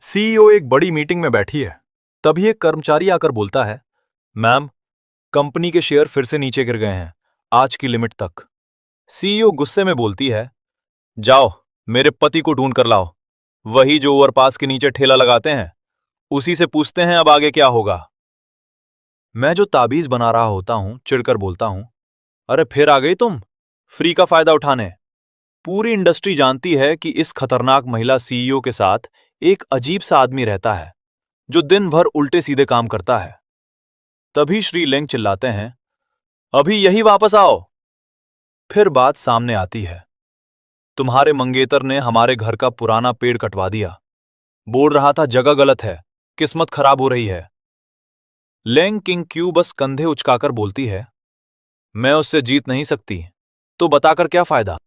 CEO एक बड़ी meeting में बैठी है। तभी एक कर्मचारी आकर बोलता है, मैम, कंपनी के शेयर फिर से नीचे गिर गए हैं, आज की लिमिट तक। सीईओ गुस्से में बोलती है, जाओ, मेरे पति को ढूंढ कर लाओ। वही जो ओवरपास के नीचे ठेला लगाते हैं, उसी से पूछते हैं अब आगे क्या होगा। मैं जो ताबीज बना रहा होता हूं चिढ़कर बोलता हूं, अरे फिर आ गई तुम, फ्री का फायदा उठाने। पूरी इंडस्ट्री जानती है कि इस खतरनाक महिला सीईओ के साथ एक अजीब सा आदमी रहता है जो दिन भर उल्टे सीधे काम करता है। तभी श्री लेंग चिल्लाते हैं, अभी यही वापस आओ। फिर बात सामने आती है, तुम्हारे मंगेतर ने हमारे घर का पुराना पेड़ कटवा दिया। बोल रहा था जगह गलत है, किस्मत खराब हो रही है। लेंग किंग क्यू बस कंधे उचकाकर बोलती है, मैं उससे जीत नहीं सकती, तो बताकर क्या फायदा।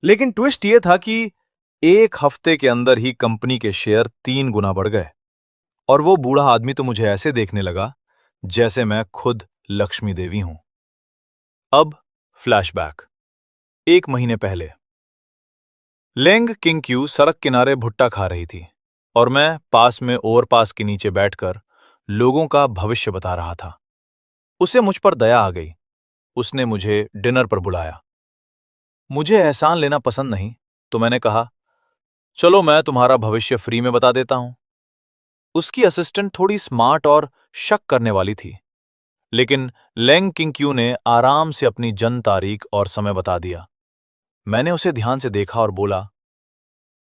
लेकिन ट्विस्ट यह था कि एक हफ्ते के अंदर ही कंपनी के शेयर 3 गुना बढ़ गए और वो बूढ़ा आदमी तो मुझे ऐसे देखने लगा जैसे मैं खुद लक्ष्मी देवी हूं। अब फ्लैशबैक 1 महीने पहले लेंग किंग क्यू सड़क किनारे भुट्टा खा रही थी और मैं पास में ओवरपास के नीचे बैठकर लोगों का भविष्य बता रहा था। उसे मुझ पर दया आ गई। उसने मुझे डिनर पर बुलाया। मुझे एहसान लेना पसंद नहीं, तो मैंने कहा, चलो मैं तुम्हारा भविष्य फ्री में बता देता हूं। उसकी असिस्टेंट थोड़ी स्मार्ट और शक करने वाली थी, लेकिन लेंग किंग क्यू ने आराम से अपनी जन्म तारीख और समय बता दिया। मैंने उसे ध्यान से देखा और बोला,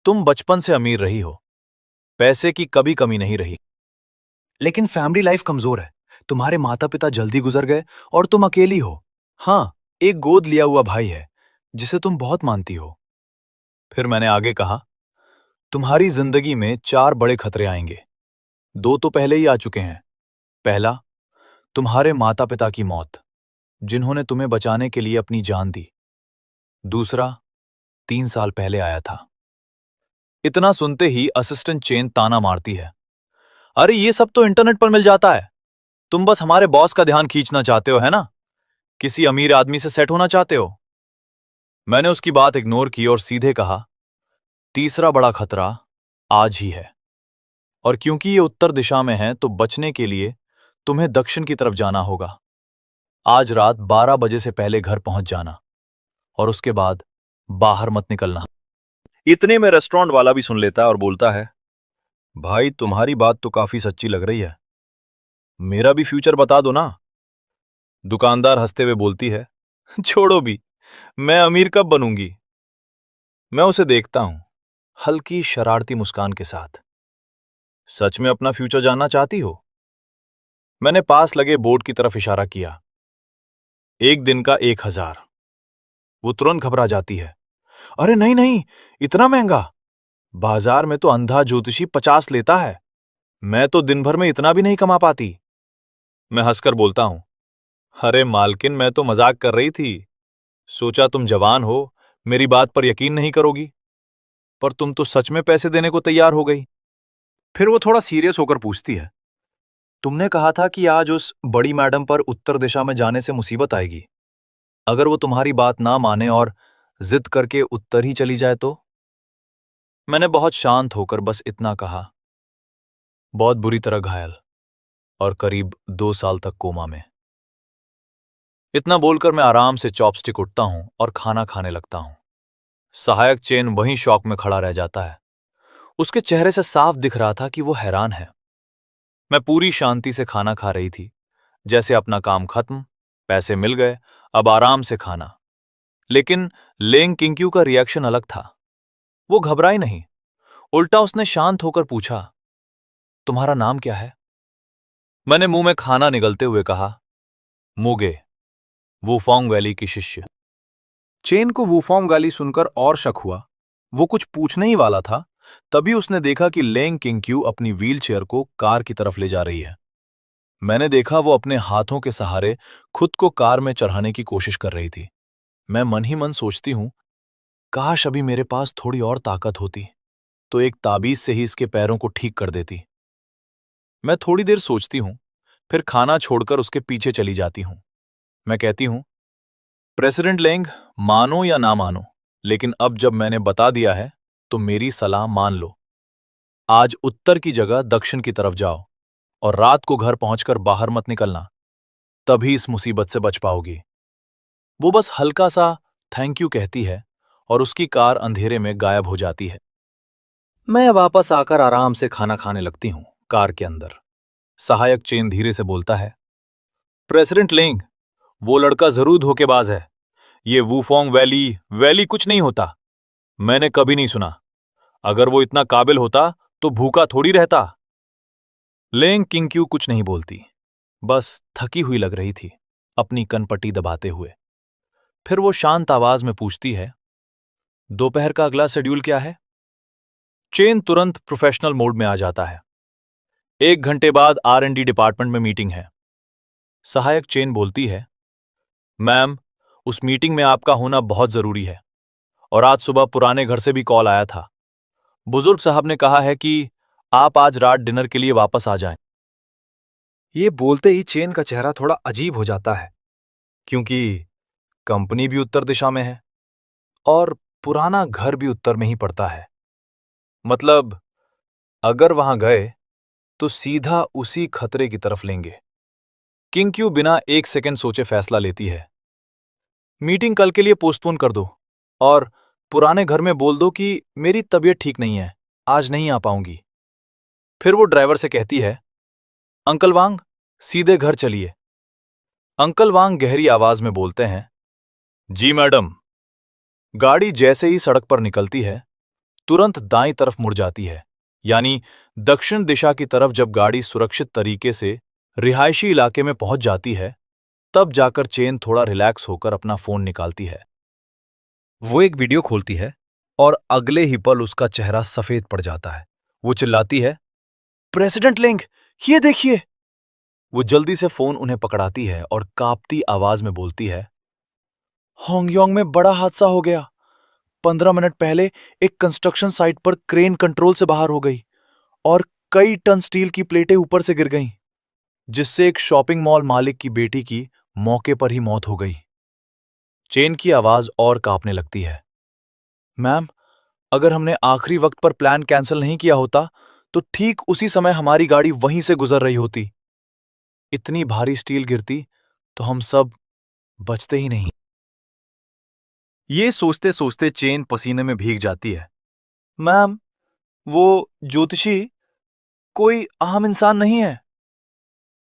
तुम बचपन से अमीर रही हो, पैसे की कभी कमी नहीं रही, लेकिन फैमिली लाइफ कमजोर है। तुम्हारे माता पिता जल्दी गुजर गए और तुम अकेली हो। हाँ, एक गोद लिया हुआ भाई है जिसे तुम बहुत मानती हो। फिर मैंने आगे कहा, तुम्हारी जिंदगी में 4 बड़े खतरे आएंगे। 2 तो पहले ही आ चुके हैं। पहला, तुम्हारे माता पिता की मौत, जिन्होंने तुम्हें बचाने के लिए अपनी जान दी। दूसरा, 3 साल पहले आया था। इतना सुनते ही असिस्टेंट चेन ताना मारती है, अरे ये सब तो इंटरनेट पर मिल जाता है। तुम बस हमारे बॉस का ध्यान खींचना चाहते हो, है ना? किसी अमीर आदमी से सेट होना चाहते हो। मैंने उसकी बात इग्नोर की और सीधे कहा, तीसरा बड़ा खतरा आज ही है, और क्योंकि ये उत्तर दिशा में है तो बचने के लिए तुम्हें दक्षिण की तरफ जाना होगा। आज रात 12 बजे से पहले घर पहुंच जाना और उसके बाद बाहर मत निकलना। इतने में रेस्टोरेंट वाला भी सुन लेता है और बोलता है, भाई तुम्हारी बात तो काफी सच्ची लग रही है, मेरा भी फ्यूचर बता दो ना। दुकानदार हंसते हुए बोलती है, छोड़ो भी, मैं अमीर कब बनूंगी। मैं उसे देखता हूं, हल्की शरारती मुस्कान के साथ। सच में अपना फ्यूचर जानना चाहती हो? मैंने पास लगे बोर्ड की तरफ इशारा किया, 1 दिन का 1000। वो तुरंत घबरा जाती है, अरे नहीं नहीं, इतना महंगा? बाजार में तो अंधा ज्योतिषी 50 लेता है। मैं तो दिन भर में इतना भी नहीं कमा पाती। मैं हंसकर बोलता हूं, अरे मालकिन, मैं तो मजाक कर रही थी। सोचा तुम जवान हो, मेरी बात पर यकीन नहीं करोगी, पर तुम तो सच में पैसे देने को तैयार हो गई। फिर वो थोड़ा सीरियस होकर पूछती है, तुमने कहा था कि आज उस बड़ी मैडम पर उत्तर दिशा में जाने से मुसीबत आएगी। अगर वो तुम्हारी बात ना माने और जिद करके उत्तर ही चली जाए तो? मैंने बहुत शांत होकर बस इतना कहा, बहुत बुरी तरह घायल और करीब 2 साल तक कोमा में। इतना बोलकर मैं आराम से चॉपस्टिक उठता हूं और खाना खाने लगता हूं। सहायक चेन वहीं शॉक में खड़ा रह जाता है। उसके चेहरे से साफ दिख रहा था कि वो हैरान है। मैं पूरी शांति से खाना खा रही थी, जैसे अपना काम खत्म, पैसे मिल गए, अब आराम से खाना। लेकिन लेंग किंग्यू का रिएक्शन अलग था। वो घबराई नहीं, उल्टा उसने शांत होकर पूछा, तुम्हारा नाम क्या है? मैंने मुंह में खाना निगलते हुए कहा, मूगे, वुफोंग वैली की शिष्य। चेन को वुफोंग वैली सुनकर और शक हुआ। वो कुछ पूछने ही वाला था, तभी उसने देखा कि लेंग किंग्यू अपनी व्हीलचेयर को कार की तरफ ले जा रही है। मैंने देखा वो अपने हाथों के सहारे खुद को कार में चढ़ाने की कोशिश कर रही थी। मैं मन ही मन सोचती हूं, काश अभी मेरे पास थोड़ी और ताकत होती तो एक ताबीज से ही इसके पैरों को ठीक कर देती। मैं थोड़ी देर सोचती हूं, फिर खाना छोड़कर उसके पीछे चली जाती हूं। मैं कहती हूं, प्रेसिडेंट लेंग, मानो या ना मानो, लेकिन अब जब मैंने बता दिया है तो मेरी सलाह मान लो। आज उत्तर की जगह दक्षिण की तरफ जाओ और रात को घर पहुंचकर बाहर मत निकलना, तभी इस मुसीबत से बच पाओगी। वो बस हल्का सा थैंक यू कहती है और उसकी कार अंधेरे में गायब हो जाती है। मैं वापस आकर आराम से खाना खाने लगती हूं कार के अंदर। सहायक चेन धीरे से बोलता है, प्रेसिडेंट लेंग, वो लड़का जरूर धोखेबाज है। ये वूफोंग वैली वैली कुछ नहीं होता। मैंने कभी नहीं सुना। अगर वो इतना काबिल होता तो भूखा थोड़ी रहता। लेंग किंग्क्यू कुछ नहीं बोलती, बस थकी हुई लग रही थी, अपनी कनपट्टी दबाते हुए। फिर वो शांत आवाज में पूछती है, दोपहर का अगला शेड्यूल क्या है? चेन तुरंत प्रोफेशनल मोड में आ जाता है। 1 घंटे बाद R&D डिपार्टमेंट में मीटिंग है। सहायक चेन बोलती है, मैम, उस मीटिंग में आपका होना बहुत जरूरी है। और आज सुबह पुराने घर से भी कॉल आया था। बुजुर्ग साहब ने कहा है कि आप आज रात डिनर के लिए वापस आ जाएं। ये बोलते ही चेन का चेहरा थोड़ा अजीब हो जाता है, क्योंकि कंपनी भी उत्तर दिशा में है और पुराना घर भी उत्तर में ही पड़ता है। मतलब अगर वहां गए तो सीधा उसी खतरे की तरफ लेंगे। किंग बिना 1 सेकंड सोचे फैसला लेती है, मीटिंग कल के लिए पोस्टपोन कर दो और पुराने घर में बोल दो कि मेरी तबीयत ठीक नहीं है, आज नहीं आ पाऊंगी। फिर वो ड्राइवर से कहती है, अंकल वांग, सीधे घर चलिए। अंकल वांग गहरी आवाज में बोलते हैं, जी मैडम। गाड़ी जैसे ही सड़क पर निकलती है, तुरंत दाईं तरफ मुड़ जाती है, यानी दक्षिण दिशा की तरफ। जब गाड़ी सुरक्षित तरीके से रिहायशी इलाके में पहुंच जाती है, तब जाकर चेन थोड़ा रिलैक्स होकर अपना फोन निकालती है। वो एक वीडियो खोलती है और अगले ही पल उसका चेहरा सफेद पड़ जाता है। वो चिल्लाती है, प्रेसिडेंट लिंग, ये देखिए। वो जल्दी से फोन उन्हें पकड़ाती है और कांपती आवाज में बोलती है, हांगयोंग में बड़ा हादसा हो गया। 15 मिनट पहले एक कंस्ट्रक्शन साइट पर क्रेन कंट्रोल से बाहर हो गई और कई टन स्टील की प्लेटें ऊपर से गिर गईं, जिससे एक शॉपिंग मॉल मालिक की बेटी की मौके पर ही मौत हो गई। चेन की आवाज और कांपने लगती है, मैम, अगर हमने आखिरी वक्त पर प्लान कैंसिल नहीं किया होता तो ठीक उसी समय हमारी गाड़ी वहीं से गुजर रही होती। इतनी भारी स्टील गिरती तो हम सब बचते ही नहीं। ये सोचते सोचते चेन पसीने में भीग जाती है। मैम, वो ज्योतिषी कोई आम इंसान नहीं है।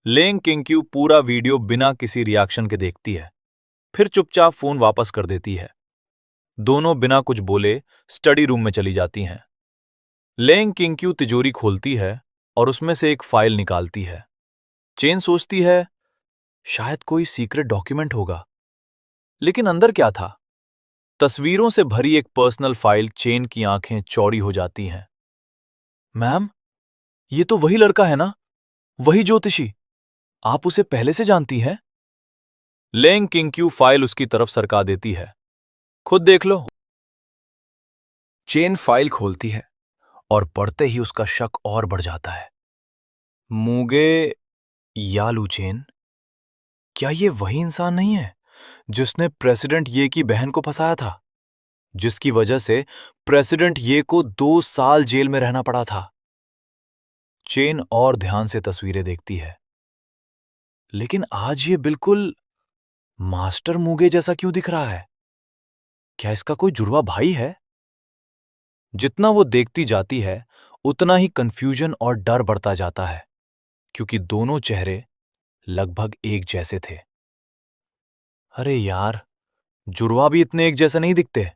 लेंग किंग्क्यू पूरा वीडियो बिना किसी रिएक्शन के देखती है, फिर चुपचाप फोन वापस कर देती है। दोनों बिना कुछ बोले स्टडी रूम में चली जाती हैं। लेंग किंग्क्यू तिजोरी खोलती है और उसमें से एक फाइल निकालती है। चेन सोचती है, शायद कोई सीक्रेट डॉक्यूमेंट होगा, लेकिन अंदर क्या था? तस्वीरों से भरी एक पर्सनल फाइल। चेन की आंखें चौड़ी हो जाती हैं। मैम, ये तो वही लड़का है ना, वही ज्योतिषी। आप उसे पहले से जानती हैं? लेंग किंग्क्यू फाइल उसकी तरफ सरका देती है, खुद देख लो। चेन फाइल खोलती है और पढ़ते ही उसका शक और बढ़ जाता है। मूगे यालू चेन, क्या ये वही इंसान नहीं है जिसने प्रेसिडेंट ये की बहन को फंसाया था, जिसकी वजह से प्रेसिडेंट ये को 2 साल जेल में रहना पड़ा था? चेन और ध्यान से तस्वीरें देखती है, लेकिन आज ये बिल्कुल मास्टर मूगे जैसा क्यों दिख रहा है? क्या इसका कोई जुड़वा भाई है? जितना वो देखती जाती है, उतना ही कंफ्यूजन और डर बढ़ता जाता है, क्योंकि दोनों चेहरे लगभग एक जैसे थे। अरे यार, जुड़वा भी इतने एक जैसे नहीं दिखते।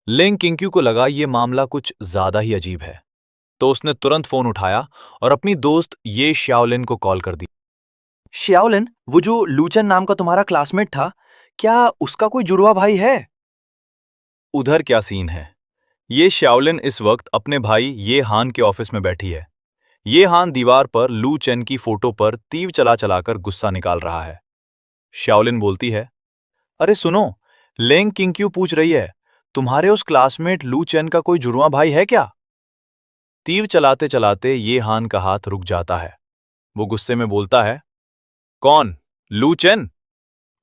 लेंग किंग्क्यू को लगा ये मामला कुछ ज्यादा ही अजीब है, तो उसने तुरंत फोन उठाया और अपनी दोस्त ये श्याओलिन को कॉल कर दी। श्याओलिन, वो जो लूचन नाम का तुम्हारा क्लासमेट था, क्या उसका कोई जुड़वा भाई है? उधर क्या सीन है? ये श्याओलिन इस वक्त अपने भाई ये हान के ऑफिस में बैठी है। ये हान दीवार पर लू चेन की फोटो पर तीर चला चलाकर गुस्सा निकाल रहा है। श्याओलिन बोलती है, अरे सुनो, लेंग किंग्क्यू पूछ रही है, तुम्हारे उस क्लासमेट लू चेन का कोई जुड़वा भाई है क्या? तीर चलाते चलाते ये हान का हाथ रुक जाता है। वो गुस्से में बोलता है, कौन? लू चेन?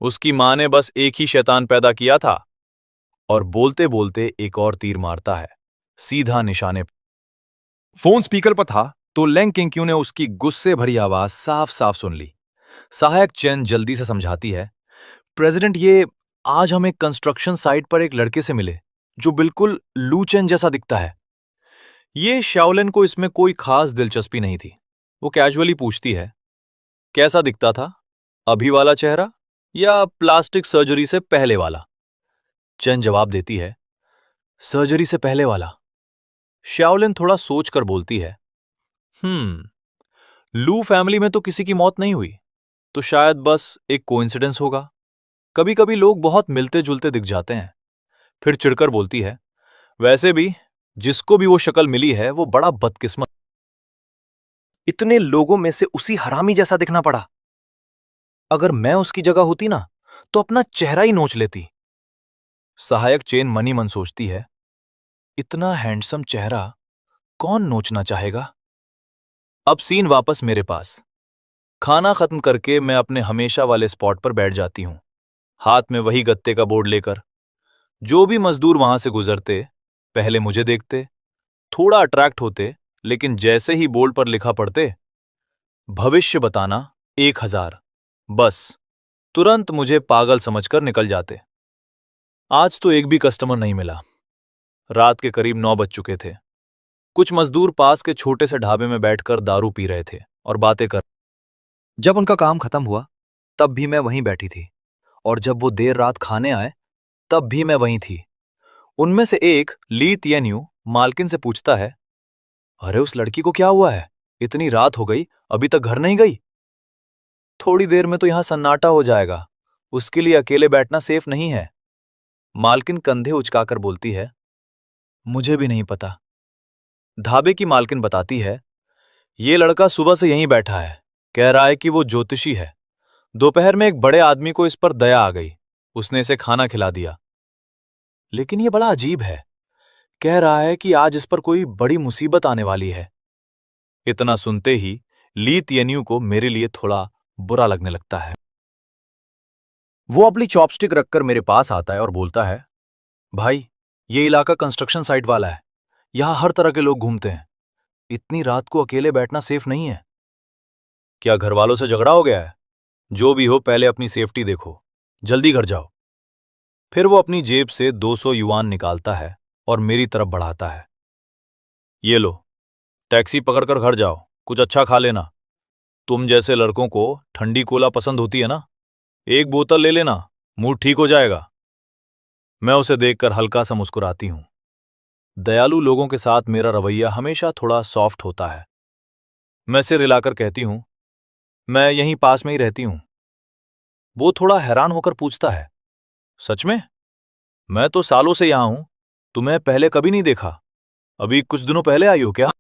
उसकी मां ने बस एक ही शैतान पैदा किया था। और बोलते बोलते एक और तीर मारता है, सीधा निशाने पर। फोन स्पीकर पर था तो लेंग किंक्यू ने उसकी गुस्से भरी आवाज साफ साफ सुन ली। सहायक चेन जल्दी से समझाती है, प्रेसिडेंट, ये आज हम एक कंस्ट्रक्शन साइट पर एक लड़के से मिले जो बिल्कुल लू चेन जैसा दिखता है। ये शाओलिन को इसमें कोई खास दिलचस्पी नहीं थी। वो कैजुअली पूछती है, कैसा दिखता था, अभी वाला चेहरा या प्लास्टिक सर्जरी से पहले वाला? चेन जवाब देती है, सर्जरी से पहले वाला। शाओलिन थोड़ा सोचकर बोलती है, लू फैमिली में तो किसी की मौत नहीं हुई, तो शायद बस एक कोइंसिडेंस होगा। कभी कभी लोग बहुत मिलते जुलते दिख जाते हैं। फिर चिढ़कर बोलती है, वैसे भी जिसको भी वो शक्ल मिली है वो बड़ा बदकिस्मत। इतने लोगों में से उसी हरामी जैसा दिखना पड़ा। अगर मैं उसकी जगह होती ना तो अपना चेहरा ही नोच लेती। सहायक चेन मनी मन सोचती है, इतना हैंडसम चेहरा कौन नोचना चाहेगा। अब सीन वापस मेरे पास। खाना खत्म करके मैं अपने हमेशा वाले स्पॉट पर बैठ जाती हूं, हाथ में वही गत्ते का बोर्ड लेकर। जो भी मजदूर वहां से गुजरते पहले मुझे देखते, थोड़ा अट्रैक्ट होते, लेकिन जैसे ही बोर्ड पर लिखा पढ़ते, भविष्य बताना 1000, बस तुरंत मुझे पागल समझकर निकल जाते। आज तो एक भी कस्टमर नहीं मिला। रात के करीब 9 बज चुके थे। कुछ मजदूर पास के छोटे से ढाबे में बैठकर दारू पी रहे थे और बातें कर। जब उनका काम खत्म हुआ तब भी मैं वहीं बैठी थी, और जब वो देर रात खाने आए तब भी मैं वहीं थी। उनमें से एक, ली तियन्यू, मालकिन से पूछता है, अरे उस लड़की को क्या हुआ है, इतनी रात हो गई अभी तक घर नहीं गई? थोड़ी देर में तो यहां सन्नाटा हो जाएगा, उसके लिए अकेले बैठना सेफ नहीं है। मालकिन कंधे उचकाकर बोलती है, मुझे भी नहीं पता। ढाबे की मालकिन बताती है, ये लड़का सुबह से यहीं बैठा है, कह रहा है कि वो ज्योतिषी है। दोपहर में एक बड़े आदमी को इस पर दया आ गई, उसने इसे खाना खिला दिया। लेकिन ये बड़ा अजीब है, कह रहा है कि आज इस पर कोई बड़ी मुसीबत आने वाली है। इतना सुनते ही ली तियन्यू को मेरे लिए थोड़ा बुरा लगने लगता है। वो अपनी चॉपस्टिक रखकर मेरे पास आता है और बोलता है, भाई, ये इलाका कंस्ट्रक्शन साइट वाला है, यहां हर तरह के लोग घूमते हैं। इतनी रात को अकेले बैठना सेफ नहीं है। क्या घर वालों से झगड़ा हो गया है? जो भी हो, पहले अपनी सेफ्टी देखो, जल्दी घर जाओ। फिर वो अपनी जेब से 200 युआन निकालता है और मेरी तरफ बढ़ाता है। ये लो, टैक्सी पकड़कर घर जाओ, कुछ अच्छा खा लेना। तुम जैसे लड़कों को ठंडी कोला पसंद होती है ना, एक बोतल ले लेना, मूड ठीक हो जाएगा। मैं उसे देखकर हल्का सा मुस्कुराती हूं। दयालु लोगों के साथ मेरा रवैया हमेशा थोड़ा सॉफ्ट होता है। मैं सिर हिलाकर कहती हूं, मैं यहीं पास में ही रहती हूं। वो थोड़ा हैरान होकर पूछता है, सच में? मैं तो सालों से यहां हूं, तुम्हें पहले कभी नहीं देखा। अभी कुछ दिनों पहले आई हो क्या?